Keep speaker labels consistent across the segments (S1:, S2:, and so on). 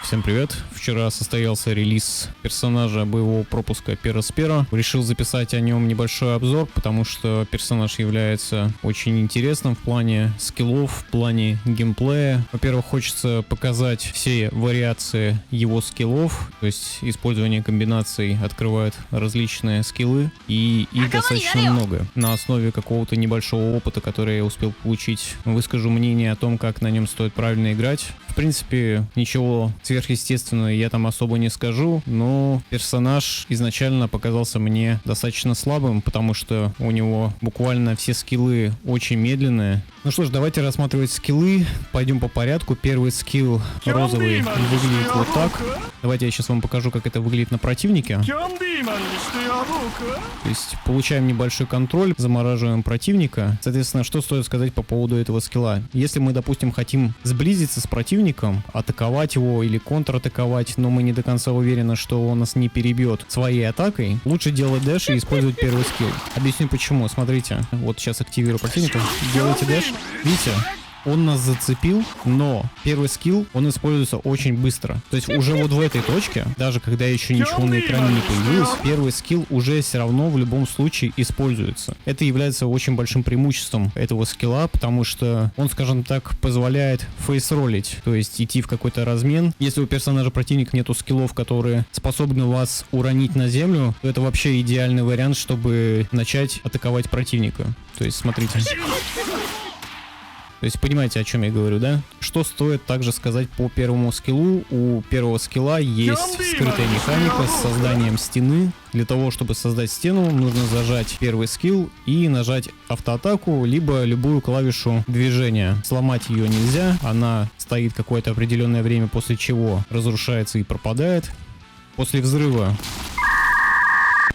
S1: Всем привет! Вчера состоялся релиз персонажа боевого пропуска Пероспера. Решил записать о нем небольшой обзор, потому что персонаж является очень интересным в плане скиллов, в плане геймплея. Во-первых, хочется показать все вариации его скиллов, то есть использование комбинаций открывает различные скиллы, и их достаточно много. На основе какого-то небольшого опыта, который я успел получить, выскажу мнение о том, как на нем стоит правильно играть. В принципе, ничего сверхъестественного я там особо не скажу, но персонаж изначально показался мне достаточно слабым, потому что у него буквально все скиллы очень медленные. Ну что ж, давайте рассматривать скиллы. Пойдем по порядку. Первый скилл розовый выглядит вот так. Давайте я сейчас вам покажу, как это выглядит на противнике. То есть получаем небольшой контроль, замораживаем противника. Соответственно, что стоит сказать по поводу этого скилла? Если мы, допустим, хотим сблизиться с противником, атаковать его или контратаковать, но мы не до конца уверены, что он нас не перебьет своей атакой, лучше делать дэш и использовать первый скилл. Объясню почему. Смотрите, вот сейчас активирую противника. Делайте дэш. Видите? Он нас зацепил, но первый скилл, он используется очень быстро. То есть уже вот в этой точке, даже когда еще ничего на экране не появилось, первый скилл уже все равно в любом случае используется. Это является очень большим преимуществом этого скилла, потому что он, скажем так, позволяет фейс-роллить, то есть идти в какой-то размен. Если у персонажа противника нету скиллов, которые способны вас уронить на землю, то это вообще идеальный вариант, чтобы начать атаковать противника. То есть смотрите. То есть понимаете, о чем я говорю, да? Что стоит также сказать по первому скиллу? У первого скилла есть скрытая механика с созданием стены. Для того, чтобы создать стену, нужно зажать первый скилл и нажать автоатаку, либо любую клавишу движения. Сломать ее нельзя, она стоит какое-то определенное время, после чего разрушается и пропадает. После взрыва...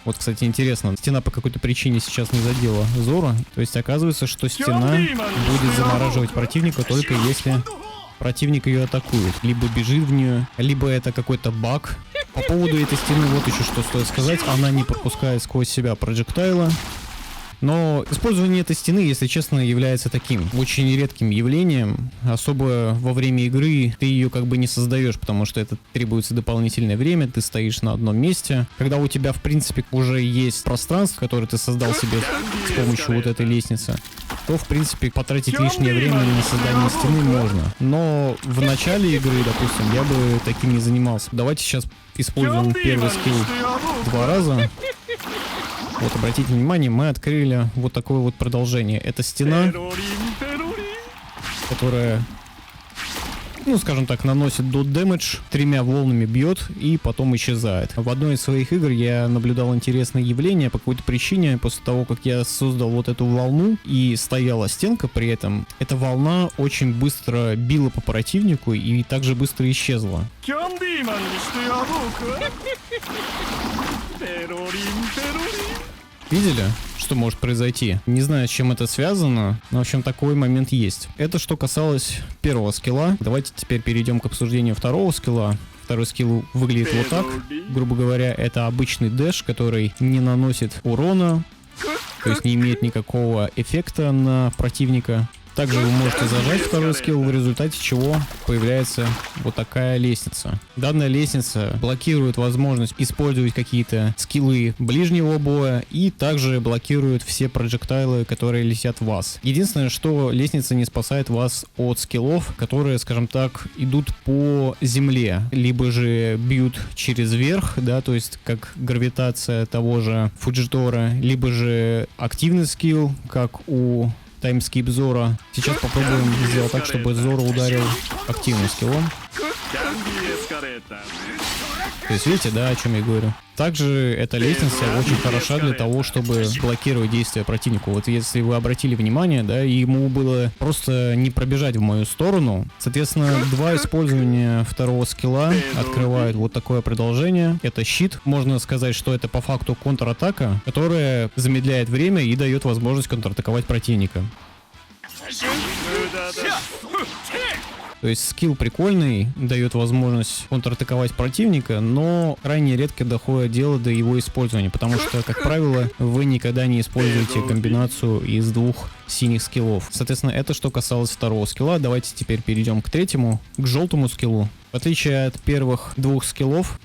S1: Вот, кстати, интересно, стена по какой-то причине сейчас не задела Зора. То есть оказывается, что стена будет замораживать противника только если противник ее атакует. Либо бежит в нее, либо это какой-то баг. По поводу этой стены вот еще что стоит сказать. Она не пропускает сквозь себя проджектайла. Но использование этой стены, если честно, является таким очень редким явлением. Особо во время игры ты ее как бы не создаешь, потому что это требуется дополнительное время, ты стоишь на одном месте. Когда у тебя, в принципе, уже есть пространство, которое ты создал себе с помощью вот этой лестницы, то, в принципе, потратить лишнее время на создание стены можно. Но в начале игры, допустим, я бы таким не занимался. Давайте сейчас используем первый скилл 2 раза. Вот, обратите внимание, мы открыли вот такое вот продолжение. Это стена, которая, ну, скажем так, наносит dot damage, 3 волнами бьет и потом исчезает. В одной из своих игр я наблюдал интересное явление по какой-то причине. После того, как я создал вот эту волну и стояла стенка при этом, эта волна очень быстро била по противнику и также быстро исчезла. Видели, что может произойти? Не знаю, с чем это связано, но, в общем, такой момент есть. Это что касалось первого скилла. Давайте теперь перейдем к обсуждению второго скилла. Второй скилл выглядит вот так. Грубо говоря, это обычный дэш, который не наносит урона, то есть не имеет никакого эффекта на противника. Также вы можете зажать второй скилл, в результате чего появляется вот такая лестница. Данная лестница блокирует возможность использовать какие-то скиллы ближнего боя и также блокирует все проджектайлы, которые летят в вас. Единственное, что лестница не спасает вас от скиллов, которые, скажем так, идут по земле, либо же бьют через верх, да, то есть как гравитация того же Фуджитора, либо же активный скилл, как у таймскип Зора. Сейчас попробуем сделать так, чтобы Зора ударил активным скиллом. То есть видите, да, о чем я говорю. Также эта лестница очень хороша для того, чтобы блокировать действия противника. Вот если вы обратили внимание, да, ему было просто не пробежать в мою сторону. Соответственно, 2 использования второго скилла открывают вот такое продолжение. Это щит. Можно сказать, что это по факту контратака, которая замедляет время и дает возможность контратаковать противника. То есть скилл прикольный, дает возможность контратаковать противника, но крайне редко доходит дело до его использования, потому что, как правило, вы никогда не используете комбинацию из 2 синих скиллов. Соответственно, это что касалось второго скилла. Давайте теперь перейдем к третьему, к желтому скиллу. В отличие от первых двух скиллов,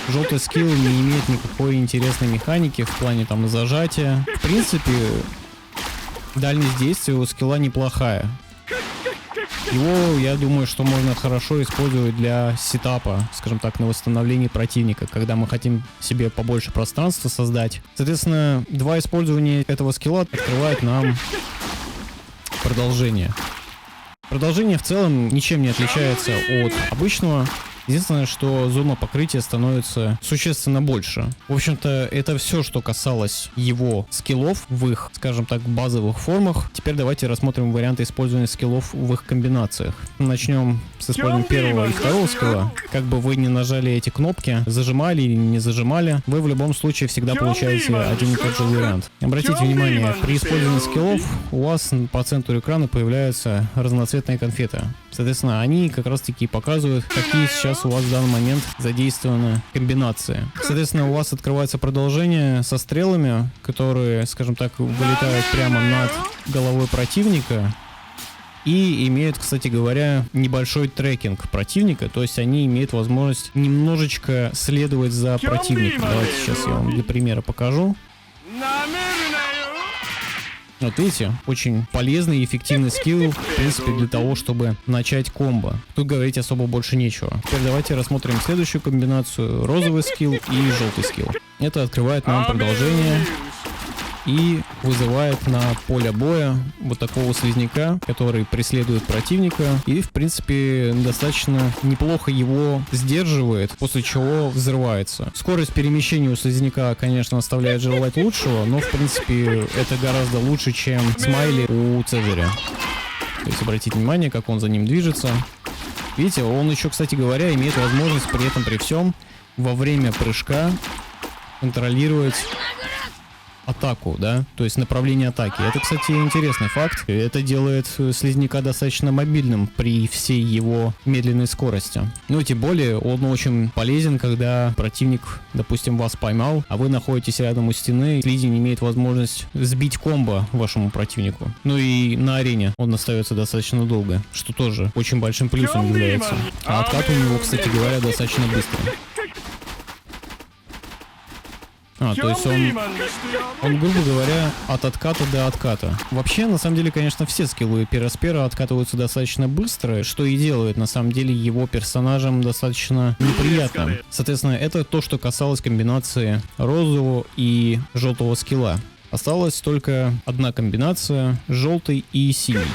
S1: желтый скилл не имеет никакой интересной механики в плане там зажатия. В принципе, дальность действия у скилла неплохая. Его, я думаю, что можно хорошо использовать для сетапа, скажем так, на восстановлении противника, когда мы хотим себе побольше пространства создать. Соответственно, два использования этого скилла открывают нам продолжение. Продолжение в целом ничем не отличается от обычного. Единственное, что зона покрытия становится существенно больше. В общем-то, это все, что касалось его скиллов в их, скажем так, базовых формах. Теперь давайте рассмотрим варианты использования скиллов в их комбинациях. Начнем с использования первого и второго скилла. Как бы вы ни нажали эти кнопки, зажимали или не зажимали, вы в любом случае всегда получаете один и тот же вариант. Обратите внимание, при использовании скиллов у вас по центру экрана появляются разноцветные конфеты. Соответственно, они как раз таки показывают, какие сейчас у вас в данный момент задействованы комбинации. Соответственно, у вас открывается продолжение со стрелами, которые, скажем так, вылетают прямо над головой противника. И имеют, кстати говоря, небольшой трекинг противника, то есть они имеют возможность немножечко следовать за противником. Давайте сейчас я вам для примера покажу. Вот видите, очень полезный и эффективный скилл, в принципе, для того, чтобы начать комбо. Тут говорить особо больше нечего. Теперь давайте рассмотрим следующую комбинацию: розовый скилл и желтый скилл. Это открывает нам продолжение и вызывает на поле боя вот такого слизняка, который преследует противника и, в принципе, достаточно неплохо его сдерживает, после чего взрывается. Скорость перемещения у слизняка, конечно, оставляет желать лучшего, но, в принципе, это гораздо лучше, чем смайли у Цезаря. То есть обратите внимание, как он за ним движется. Видите, он еще, кстати говоря, имеет возможность при этом, при всем, во время прыжка контролировать атаку, да, то есть направление атаки. Это, кстати, интересный факт. Это делает слизняка достаточно мобильным при всей его медленной скорости. Ну и тем более он очень полезен, когда противник, допустим, вас поймал, а вы находитесь рядом у стены, и слизень имеет возможность сбить комбо вашему противнику. Ну и на арене он остается достаточно долго, что тоже очень большим плюсом является. А откат у него, кстати говоря, достаточно быстрый. То есть он, грубо говоря, от отката до отката. Вообще, на самом деле, конечно, все скиллы Пераспера откатываются достаточно быстро, что и делает, на самом деле, его персонажем достаточно неприятным. Соответственно, это то, что касалось комбинации розового и желтого скилла. Осталась только одна комбинация: желтый и синий.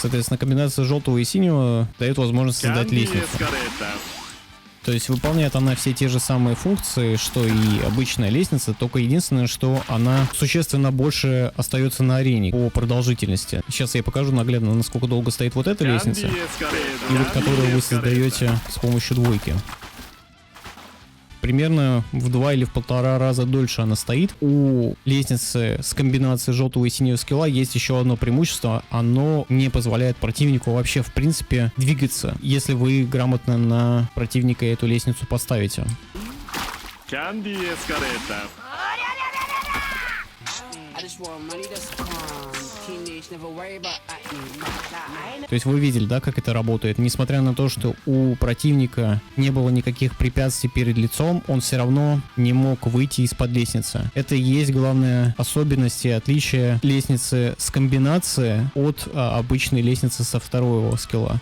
S1: Соответственно, комбинация желтого и синего дает возможность создать лестницу. То есть выполняет она все те же самые функции, что и обычная лестница, только единственное, что она существенно больше остается на арене по продолжительности. Сейчас я покажу наглядно, насколько долго стоит вот эта лестница, и вот которую вы создаете с помощью двойки. Примерно в 2 или в 1,5 раза дольше она стоит. У лестницы с комбинацией желтого и синего скилла есть еще одно преимущество. Оно не позволяет противнику вообще в принципе двигаться, если вы грамотно на противника эту лестницу поставите. То есть вы видели, да, как это работает? Несмотря на то, что у противника не было никаких препятствий перед лицом, он все равно не мог выйти из-под лестницы. Это и есть главная особенность и отличие лестницы с комбинацией от обычной лестницы со второго скилла.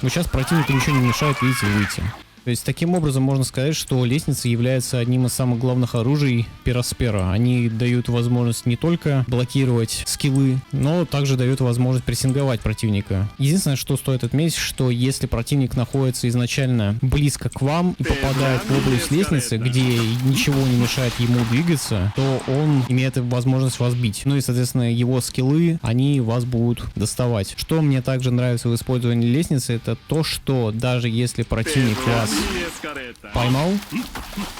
S1: Но сейчас противнику ничего не мешает, видите, выйти. То есть таким образом можно сказать, что лестница является одним из самых главных оружий Пераспера. Они дают возможность не только блокировать скиллы, но также дают возможность прессинговать противника. Единственное, что стоит отметить, что если противник находится изначально близко к вам и попадает в область лестницы, где ничего не мешает ему двигаться, то он имеет возможность вас бить. Ну и, соответственно, его скиллы, они вас будут доставать. Что мне также нравится в использовании лестницы, это то, что даже если противник вас поймал,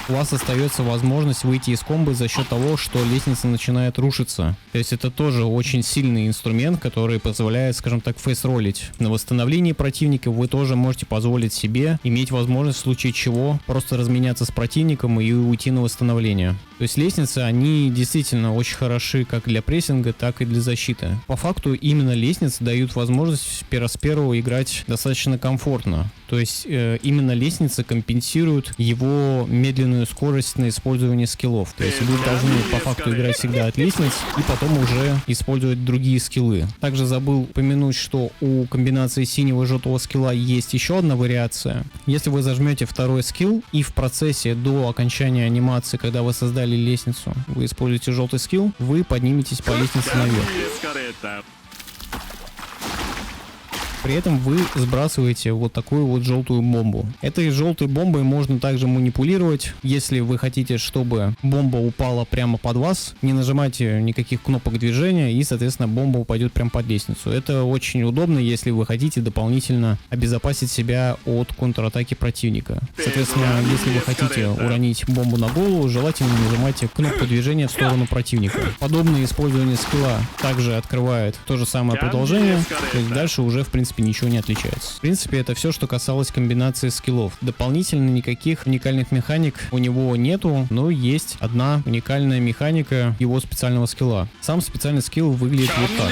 S1: у вас остается возможность выйти из комбо за счет того, что лестница начинает рушиться. То есть это тоже очень сильный инструмент, который позволяет, скажем так, фейс-роллить. На восстановлении противника вы тоже можете позволить себе иметь возможность в случае чего просто разменяться с противником и уйти на восстановление. То есть лестницы, они действительно очень хороши как для прессинга, так и для защиты. По факту именно лестницы дают возможность Перосперу играть достаточно комфортно. То есть именно лестницы компенсируют его медленную скорость на использование скиллов. То есть вы должны по факту играть всегда от лестниц и потом уже использовать другие скиллы. Также забыл упомянуть, что у комбинации синего и желтого скилла есть еще одна вариация. Если вы зажмете второй скилл и в процессе до окончания анимации, когда вы создали лестницу, вы используете желтый скилл, вы подниметесь по лестнице наверх. При этом вы сбрасываете вот такую вот желтую бомбу. Этой желтой бомбой можно также манипулировать. Если вы хотите, чтобы бомба упала прямо под вас, не нажимайте никаких кнопок движения, и, соответственно, бомба упадет прямо под лестницу. Это очень удобно, если вы хотите дополнительно обезопасить себя от контратаки противника. Соответственно, если вы хотите уронить бомбу на голову, желательно нажимайте кнопку движения в сторону противника. Подобное использование скилла также открывает то же самое продолжение, то есть дальше уже, в принципе, ничего не отличается. В принципе, это все, что касалось комбинации скиллов. Дополнительно никаких уникальных механик у него нету, но есть одна уникальная механика его специального скилла. Сам специальный скилл выглядит вот так.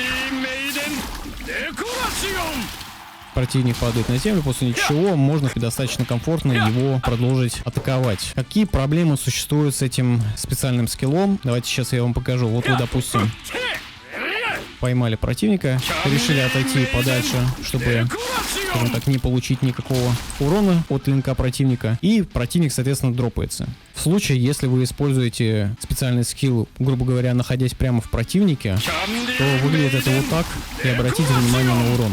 S1: Противник падает на землю, после чего можно достаточно комфортно его продолжить атаковать. Какие проблемы существуют с этим специальным скиллом? Давайте сейчас я вам покажу. Вот вы, допустим, поймали противника, решили отойти подальше, чтобы, скажем так, не получить никакого урона от линка противника, и противник, соответственно, дропается. В случае, если вы используете специальный скилл, грубо говоря, находясь прямо в противнике, то выглядит это вот так, и обратите внимание на урон.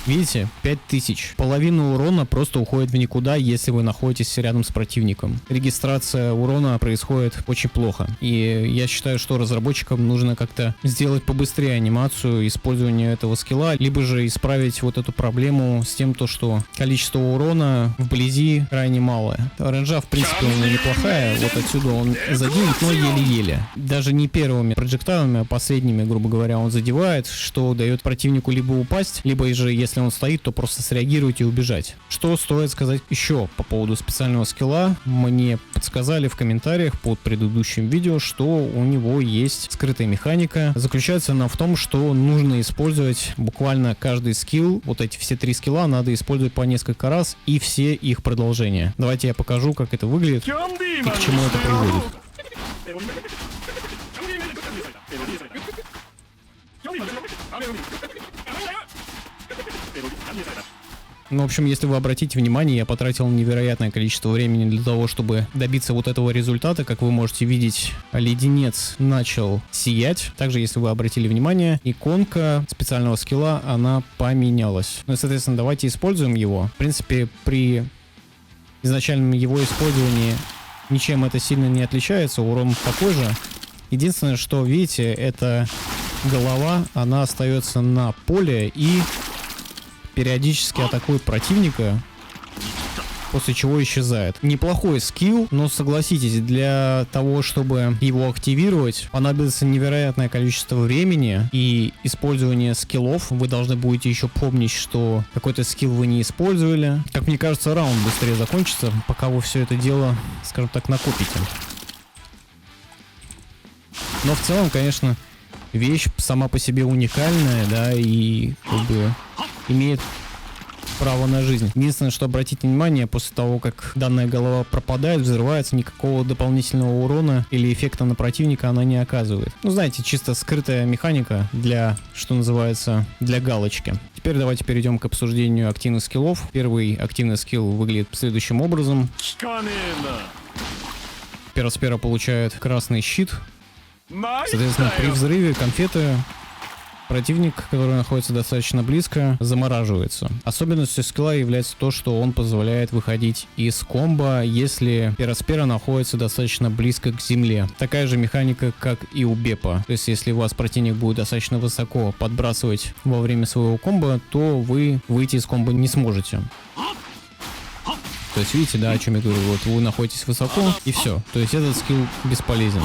S1: Видите? 5000. Половина урона просто уходит в никуда, если вы находитесь рядом с противником. Регистрация урона происходит очень плохо. И я считаю, что разработчикам нужно как-то сделать побыстрее анимацию использования этого скилла, либо же исправить вот эту проблему с тем, что количество урона вблизи крайне малое. Ренджа, в принципе, у него неплохая. Вот отсюда он заденет, но еле-еле. Даже не первыми проджектайлами, а последними, грубо говоря, он задевает, что дает противнику либо упасть, либо же, если он стоит, то просто среагировать и убежать. Что стоит сказать еще по поводу специального скилла? Мне подсказали в комментариях под предыдущим видео, что у него есть скрытая механика. Заключается она в том, что нужно использовать буквально каждый скилл. Вот эти все 3 скилла надо использовать по несколько раз и все их продолжения. Давайте я покажу, как это выглядит и к чему это приводит. Ну, в общем, если вы обратите внимание, я потратил невероятное количество времени для того, чтобы добиться вот этого результата. Как вы можете видеть, леденец начал сиять. Также, если вы обратили внимание, иконка специального скилла, она поменялась. Ну и, соответственно, давайте используем его. В принципе, при изначальном его использовании ничем это сильно не отличается, урон такой же. Единственное, что, видите, это голова, она остается на поле и периодически атакует противника, после чего исчезает. Неплохой скилл, но согласитесь, для того, чтобы его активировать, понадобится невероятное количество времени и использование скиллов. Вы должны будете еще помнить, что какой-то скилл вы не использовали. Как мне кажется, раунд быстрее закончится, пока вы все это дело, скажем так, накопите. Но в целом, конечно, вещь сама по себе уникальная, да, и как бы имеет право на жизнь. Единственное, что обратите внимание, после того, как данная голова пропадает, взрывается, никакого дополнительного урона или эффекта на противника она не оказывает. Ну, знаете, чисто скрытая механика для, что называется, для галочки. Теперь давайте перейдем к обсуждению активных скиллов. Первый активный скилл выглядит следующим образом. Пероспера получает красный щит. Соответственно, при взрыве конфеты противник, который находится достаточно близко, замораживается. Особенностью скилла является то, что он позволяет выходить из комбо, если Пероспера находится достаточно близко к земле. Такая же механика, как и у Бепа. То есть, если вас противник будет достаточно высоко подбрасывать во время своего комбо, то вы выйти из комбо не сможете. То есть, видите, да, о чем я говорю? Вот вы находитесь высоко, и все. То есть, этот скилл бесполезен.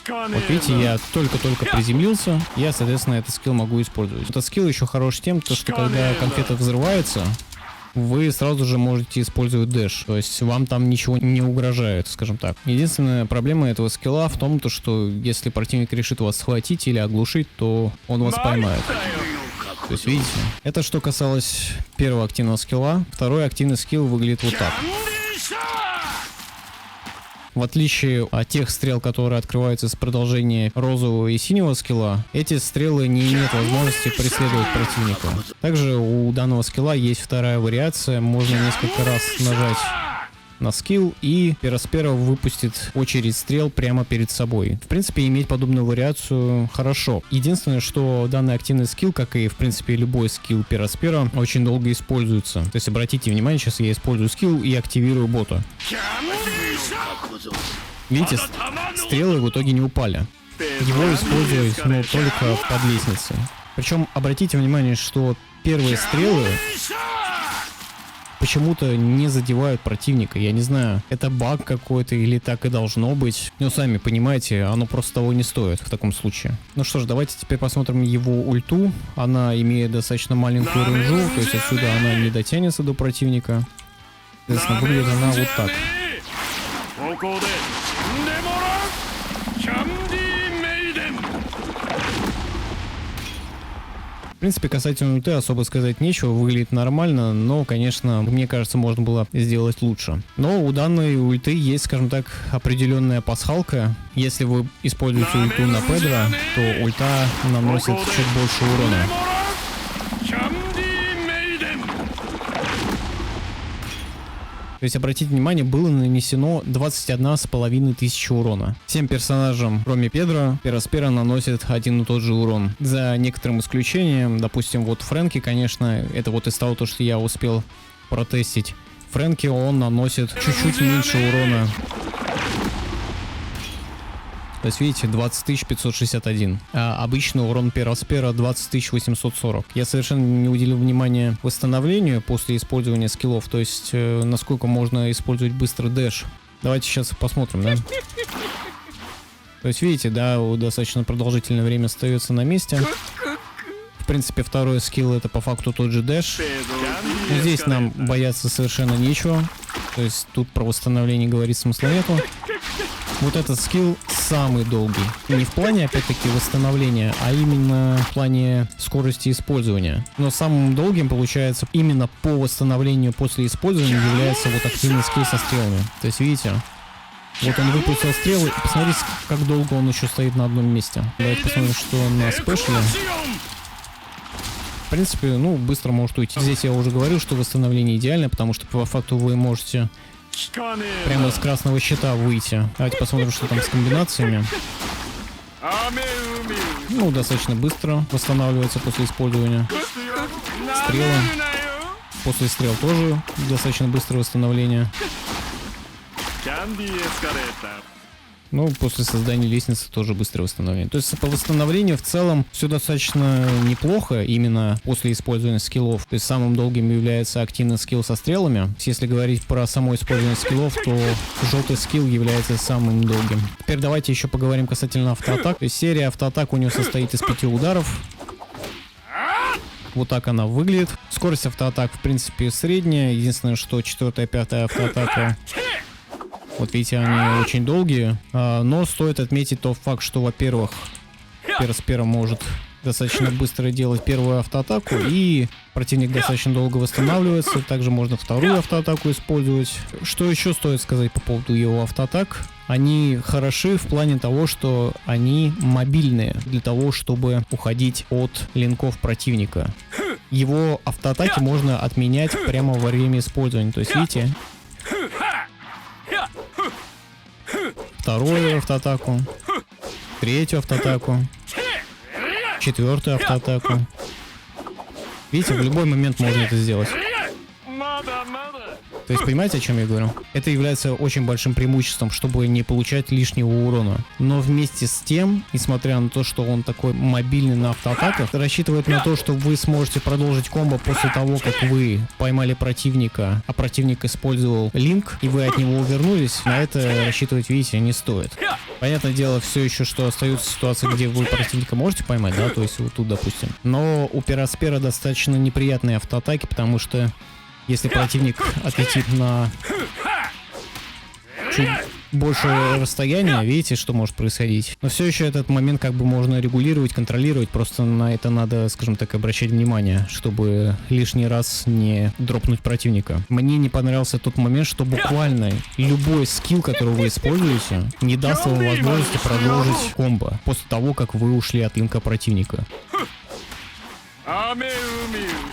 S1: Вот видите, я только-только приземлился, я, соответственно, этот скилл могу использовать. Этот скилл еще хорош тем, что когда конфета взрывается, вы сразу же можете использовать дэш. То есть вам там ничего не угрожает, скажем так. Единственная проблема этого скилла в том, то, что если противник решит вас схватить или оглушить, то он вас поймает. То есть, видите, это что касалось первого активного скилла. Второй активный скилл выглядит вот так. В отличие от тех стрел, которые открываются с продолжения розового и синего скилла, эти стрелы не имеют возможности преследовать противника. Также у данного скилла есть вторая вариация. Можно несколько раз нажать на скилл, и Пераспера выпустит очередь стрел прямо перед собой. В принципе, иметь подобную вариацию хорошо. Единственное, что данный активный скилл, как и в принципе любой скилл Пераспера, очень долго используется. То есть обратите внимание, сейчас я использую скилл и активирую бота. Видите, стрелы в итоге не упали. Его используют только под лестницей. Причем обратите внимание, что первые стрелы почему-то не задевают противника. Я не знаю, это баг какой-то или так и должно быть. Но сами понимаете, оно просто того не стоит в таком случае. Ну что ж, давайте теперь посмотрим его ульту. Она имеет достаточно маленькую рейнджу, то есть отсюда она не дотянется до противника. Соответственно, выглядит она вот так. В принципе, касательно ульты особо сказать нечего, выглядит нормально, но, конечно, мне кажется, можно было сделать лучше. Но у данной ульты есть, скажем так, определенная пасхалка. Если вы используете ульту на Педро, то ульта наносит чуть больше урона. То есть, обратите внимание, было нанесено 21,5 тысячи урона. Всем персонажам, кроме Педро, Пераспера наносит один и тот же урон. За некоторым исключением, допустим, вот Фрэнки, конечно, это вот из того, что я успел протестить. Фрэнки, он наносит чуть-чуть меньше урона. То есть, видите, 20 561. А обычный урон Пераспера 20 840. Я совершенно не уделил внимания восстановлению после использования скиллов. То есть, насколько можно использовать быстро дэш. Давайте сейчас посмотрим, да? То есть, видите, да, достаточно продолжительное время остается на месте. В принципе, второй скилл это по факту тот же дэш. Но здесь нам бояться совершенно нечего. То есть, тут про восстановление говорить смысла нету. Вот этот скилл самый долгий. Не в плане, опять-таки, восстановления, а именно в плане скорости использования. Но самым долгим, получается, именно по восстановлению после использования является вот активный скилл со стрелами. То есть, видите, вот он выпустил стрелы, и посмотрите, как долго он еще стоит на одном месте. Давайте посмотрим, что на спешле. В принципе, ну, быстро может уйти. Здесь я уже говорил, что восстановление идеально, потому что по факту вы можете прямо с красного щита выйти. Давайте посмотрим, что там с комбинациями. Ну, достаточно быстро восстанавливается после использования. Стрелы. После стрел тоже достаточно быстрое восстановление. Ну, после создания лестницы тоже быстрое восстановление. То есть по восстановлению в целом все достаточно неплохо именно после использования скиллов. То есть самым долгим является активный скилл со стрелами. Если говорить про само использование скиллов, то желтый скилл является самым долгим. Теперь давайте еще поговорим касательно автоатак. То есть серия автоатак у нее состоит из 5 ударов. Вот так она выглядит. Скорость автоатак в принципе средняя. Единственное, что 4-я, 5-я автоатака, вот видите, они очень долгие, но стоит отметить тот факт, что, во-первых, Пераспера может достаточно быстро делать первую автоатаку, и противник достаточно долго восстанавливается. Также можно вторую автоатаку использовать. Что еще стоит сказать по поводу его автоатак? Они хороши в плане того, что они мобильные для того, чтобы уходить от линков противника. Его автоатаки можно отменять прямо во время использования. То есть, видите, вторую автоатаку, третью автоатаку, четвертую автоатаку. Видите, в любой момент можно это сделать. То есть, понимаете, о чем я говорю? Это является очень большим преимуществом, чтобы не получать лишнего урона. Но вместе с тем, несмотря на то, что он такой мобильный на автоатаках, рассчитывает на то, что вы сможете продолжить комбо после того, как вы поймали противника, а противник использовал линк, и вы от него увернулись. На это рассчитывать, видите, не стоит. Понятное дело, все еще, что остаются ситуации, где вы противника можете поймать, да, то есть вот тут, допустим. Но у Пераспера достаточно неприятные автоатаки, потому что Если противник отлетит на чуть большее расстояние, видите, что может происходить. Но все еще этот момент как бы можно регулировать, контролировать, просто на это надо, скажем так, обращать внимание, чтобы лишний раз не дропнуть противника. Мне не понравился тот момент, что буквально любой скилл, который вы используете, не даст вам возможности продолжить комбо после того, как вы ушли от инка противника.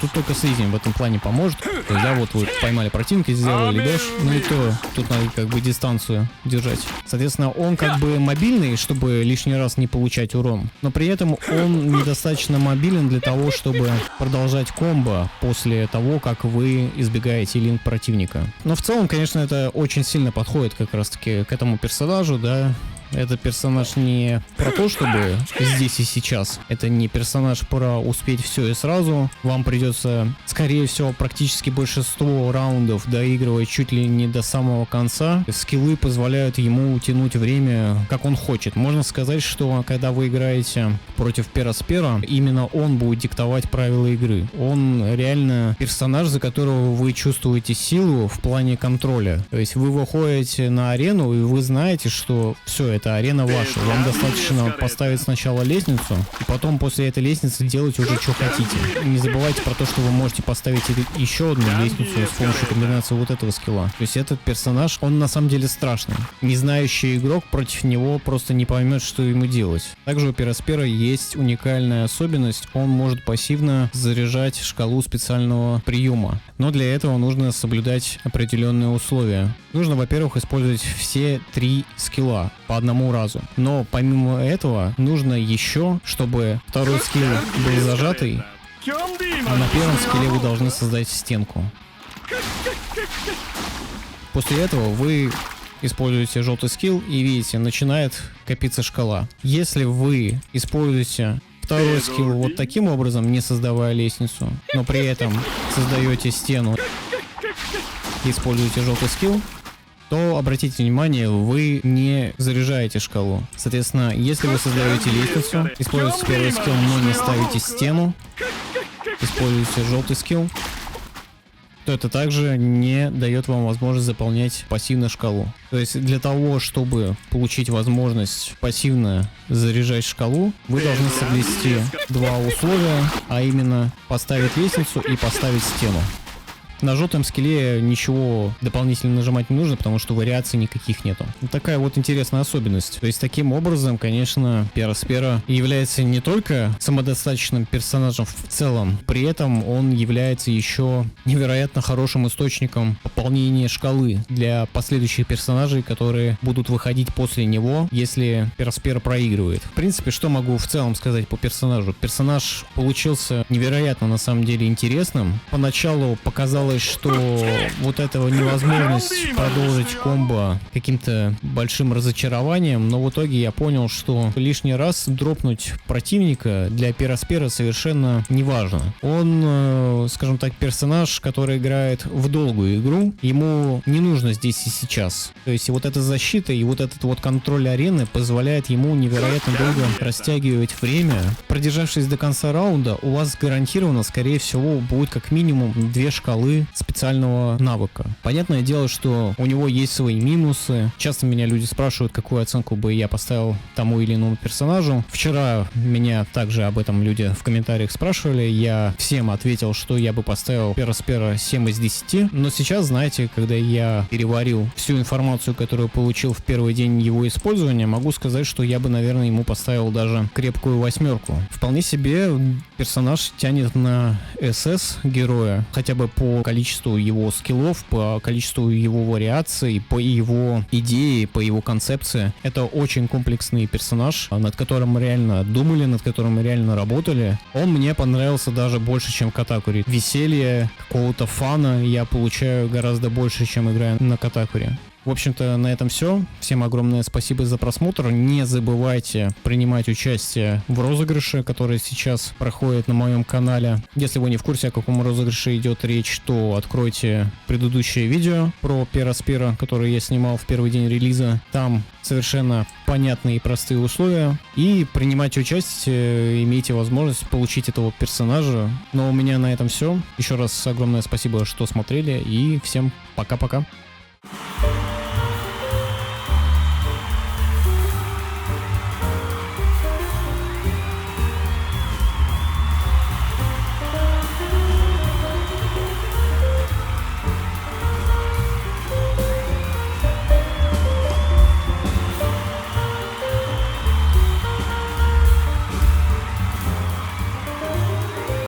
S1: Тут только Слизнь в этом плане поможет. То есть, да, вот вы поймали противника, сделали дэш, ну и то тут надо как бы дистанцию держать. Соответственно, он как бы мобильный, чтобы лишний раз не получать урон, но при этом он недостаточно мобилен для того, чтобы продолжать комбо после того, как вы избегаете линк противника. Но в целом, конечно, это очень сильно подходит как раз-таки к этому персонажу, да. Этот персонаж не про то, чтобы здесь и сейчас. Это не персонаж про успеть все и сразу. Вам придется, скорее всего, практически большинство раундов доигрывать чуть ли не до самого конца. Скиллы позволяют ему тянуть время, как он хочет. Можно сказать, что когда вы играете против Пераспера, именно он будет диктовать правила игры. Он реально персонаж, за которого вы чувствуете силу в плане контроля. То есть вы выходите на арену, и вы знаете, что все, это арена ваша. Вам достаточно поставить сначала лестницу, и потом после этой лестницы делать уже что хотите. Не забывайте про то, что вы можете поставить еще одну лестницу с помощью комбинации вот этого скилла. То есть этот персонаж, он на самом деле страшный. Не знающий игрок против него просто не поймет, что ему делать. Также у Пераспера есть уникальная особенность. Он может пассивно заряжать шкалу специального приема. Но для этого нужно соблюдать определенные условия. Нужно, во-первых, использовать все 3 скилла по одному разу. Но помимо этого нужно еще, чтобы второй скилл был зажатый, а на первом скилле вы должны создать стенку. После этого вы используете желтый скилл и видите, начинает копиться шкала. Если вы используете второй скилл вот таким образом, не создавая лестницу, но при этом создаете стену и используете желтый скилл, то обратите внимание, вы не заряжаете шкалу. Соответственно, если вы создаете лестницу, используете первый скилл, но не ставите стену, используете желтый скилл, то это также не дает вам возможность заполнять пассивно шкалу. То есть для того, чтобы получить возможность пассивно заряжать шкалу, вы должны соблюсти 2 условия, а именно поставить лестницу и поставить стену. На желтом скилле ничего дополнительно нажимать не нужно, потому что вариаций никаких нету. Вот такая вот интересная особенность. То есть таким образом, конечно, Пераспера является не только самодостаточным персонажем в целом, при этом он является еще невероятно хорошим источником пополнения шкалы для последующих персонажей, которые будут выходить после него, если Пераспера проигрывает. В принципе, что могу в целом сказать по персонажу? Персонаж получился невероятно на самом деле интересным. Поначалу показалось, что вот этого невозможность продолжить комбо каким-то большим разочарованием, но в итоге я понял, что лишний раз дропнуть противника для Пераспера совершенно не важно. Он, скажем так, персонаж, который играет в долгую игру, ему не нужно здесь и сейчас. То есть вот эта защита и вот этот вот контроль арены позволяет ему невероятно долго растягивать время. Продержавшись до конца раунда, у вас гарантированно, скорее всего, будет как минимум 2 шкалы специального навыка. Понятное дело, что у него есть свои минусы. Часто меня люди спрашивают, какую оценку бы я поставил тому или иному персонажу. Вчера меня также об этом люди в комментариях спрашивали. Я всем ответил, что я бы поставил Пераспера 7 из 10. Но сейчас, знаете, когда я переварил всю информацию, которую получил в первый день его использования, могу сказать, что я бы, наверное, ему поставил даже крепкую 8. Вполне себе персонаж тянет на СС героя, хотя бы по количеству его скиллов, по количеству его вариаций, по его идее, по его концепции. Это очень комплексный персонаж, над которым мы реально думали, над которым мы реально работали. Он мне понравился даже больше, чем Катакури. Веселья, какого-то фана я получаю гораздо больше, чем играя на Катакури. В общем-то, на этом все. Всем огромное спасибо за просмотр. Не забывайте принимать участие в розыгрыше, который сейчас проходит на моем канале. Если вы не в курсе, о каком розыгрыше идет речь, то откройте предыдущее видео про Пераспира, которое я снимал в первый день релиза. Там совершенно понятные и простые условия. И принимайте участие, имейте возможность получить этого персонажа. Но у меня на этом все. Еще раз огромное спасибо, что смотрели, и всем пока-пока.